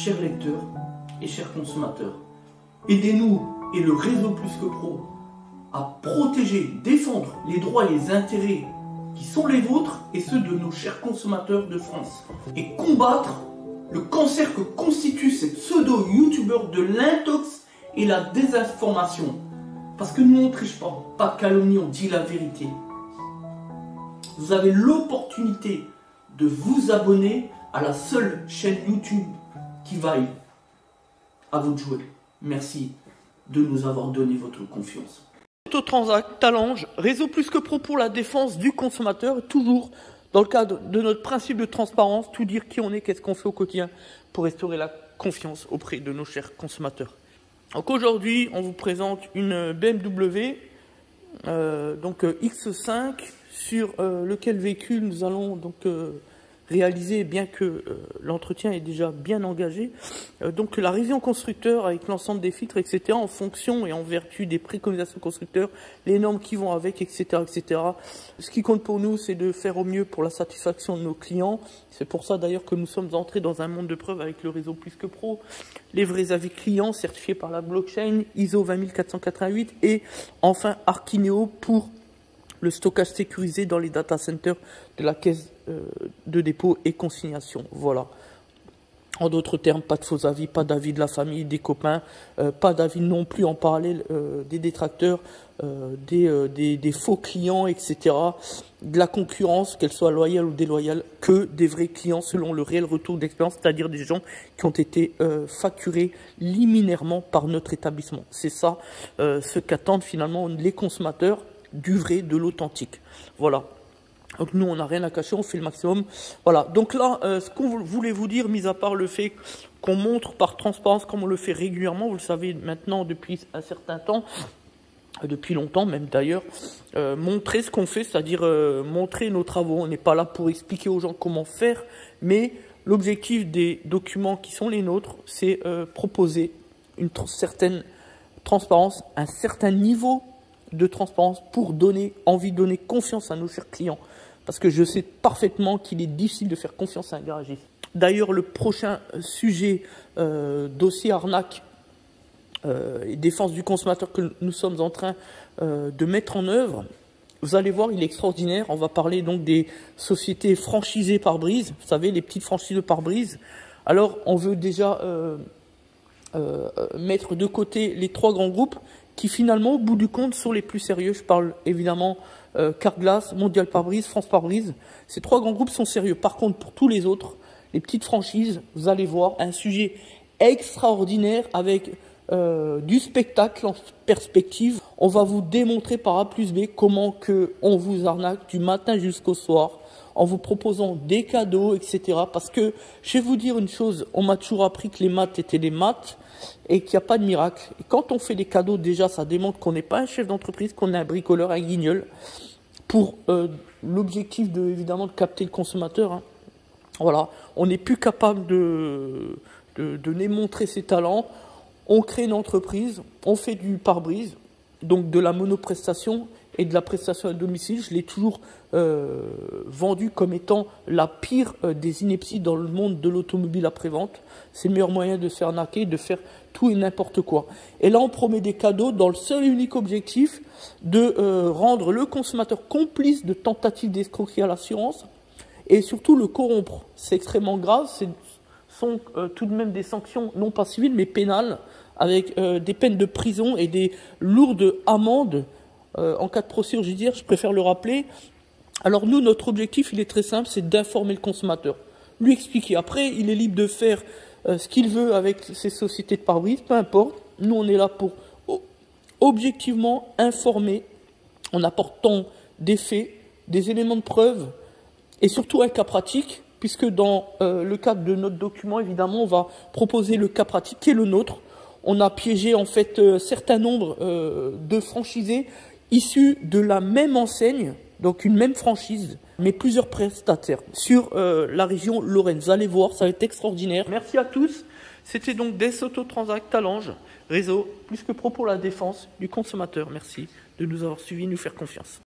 chers lecteurs et chers consommateurs. Aidez-nous et le réseau Plus que Pro à protéger, défendre les droits et les intérêts qui sont les vôtres et ceux de nos chers consommateurs de France. Et combattre le cancer que constituent ces pseudo-youtubeurs de l'intox et la désinformation. Parce que nous on ne triche pas de calomnie, on dit la vérité. Vous avez l'opportunité de vous abonner à la seule chaîne YouTube qui vaille. À vous de jouer. Merci de nous avoir donné votre confiance. Autotransact, Talange, réseau Plus que Pro pour la défense du consommateur, toujours dans le cadre de notre principe de transparence, tout dire qui on est, qu'est-ce qu'on fait au quotidien pour restaurer la confiance auprès de nos chers consommateurs. Donc aujourd'hui, on vous présente une BMW X5 sur lequel véhicule nous allons donc réaliser, bien que l'entretien est déjà bien engagé, donc la révision constructeur avec l'ensemble des filtres, etc., en fonction et en vertu des préconisations constructeurs, les normes qui vont avec, etc., etc. Ce qui compte pour nous, c'est de faire au mieux pour la satisfaction de nos clients. C'est pour ça d'ailleurs que nous sommes entrés dans un monde de preuve avec le réseau Plus que Pro, les vrais avis clients certifiés par la blockchain, ISO 20488 et enfin Archineo pour le stockage sécurisé dans les data centers de la caisse de dépôt et consignation. Voilà. En d'autres termes, pas de faux avis, pas d'avis de la famille, des copains, pas d'avis non plus en parallèle des détracteurs, des faux clients, etc. De la concurrence, qu'elle soit loyale ou déloyale, que des vrais clients selon le réel retour d'expérience, c'est-à-dire des gens qui ont été facturés liminairement par notre établissement. C'est ça ce qu'attendent finalement les consommateurs, du vrai, de l'authentique. Voilà. Donc nous, on n'a rien à cacher, on fait le maximum. Voilà. Donc là, ce qu'on voulait vous dire, mis à part le fait qu'on montre par transparence, comme on le fait régulièrement, vous le savez maintenant depuis un certain temps, depuis longtemps même d'ailleurs, montrer ce qu'on fait, c'est-à-dire montrer nos travaux. On n'est pas là pour expliquer aux gens comment faire, mais l'objectif des documents qui sont les nôtres, c'est proposer une certaine transparence, un certain niveau de transparence pour donner envie, donner confiance à nos chers clients. Parce que je sais parfaitement qu'il est difficile de faire confiance à un garagiste. D'ailleurs, le prochain sujet, dossier arnaque et défense du consommateur que nous sommes en train de mettre en œuvre, vous allez voir, il est extraordinaire. On va parler donc des sociétés franchisées par brise. Vous savez, les petites franchises par brise. Alors, on veut déjà mettre de côté les trois grands groupes qui finalement, au bout du compte, sont les plus sérieux. Je parle évidemment Carglass, Mondial Pare-Brise, France Pare-Brise. Ces trois grands groupes sont sérieux. Par contre, pour tous les autres, les petites franchises, vous allez voir un sujet extraordinaire avec du spectacle en perspective. On va vous démontrer par A plus B comment que on vous arnaque du matin jusqu'au soir en vous proposant des cadeaux, etc. Parce que, je vais vous dire une chose, on m'a toujours appris que les maths étaient les maths et qu'il n'y a pas de miracle. Et quand on fait des cadeaux, déjà, ça démontre qu'on n'est pas un chef d'entreprise, qu'on est un bricoleur, un guignol, pour l'objectif, évidemment, de capter le consommateur. Hein. Voilà, on n'est plus capable de démontrer ses talents. On crée une entreprise, on fait du pare-brise, donc de la monoprestation et de la prestation à domicile. Je l'ai toujours vendu comme étant la pire des inepties dans le monde de l'automobile après-vente. C'est le meilleur moyen de se faire arnaquer, de faire tout et n'importe quoi. Et là, on promet des cadeaux dans le seul et unique objectif de rendre le consommateur complice de tentatives d'escroquerie à l'assurance et surtout le corrompre. C'est extrêmement grave, ce sont tout de même des sanctions non pas civiles mais pénales avec des peines de prison et des lourdes amendes en cas de procédure judiciaire, je préfère le rappeler. Alors nous, notre objectif, il est très simple, c'est d'informer le consommateur, lui expliquer. Après, il est libre de faire ce qu'il veut avec ces sociétés de pare-brise, peu importe. Nous, on est là pour objectivement informer en apportant des faits, des éléments de preuve et surtout un cas pratique, puisque dans le cadre de notre document, évidemment, on va proposer le cas pratique qui est le nôtre. On a piégé en fait certain nombre de franchisés issus de la même enseigne, donc une même franchise, mais plusieurs prestataires sur la région Lorraine. Vous allez voir, ça va être extraordinaire. Merci à tous. C'était donc des Autotransact Talange, réseau Plus que Pro pour la défense du consommateur. Merci de nous avoir suivis, nous faire confiance.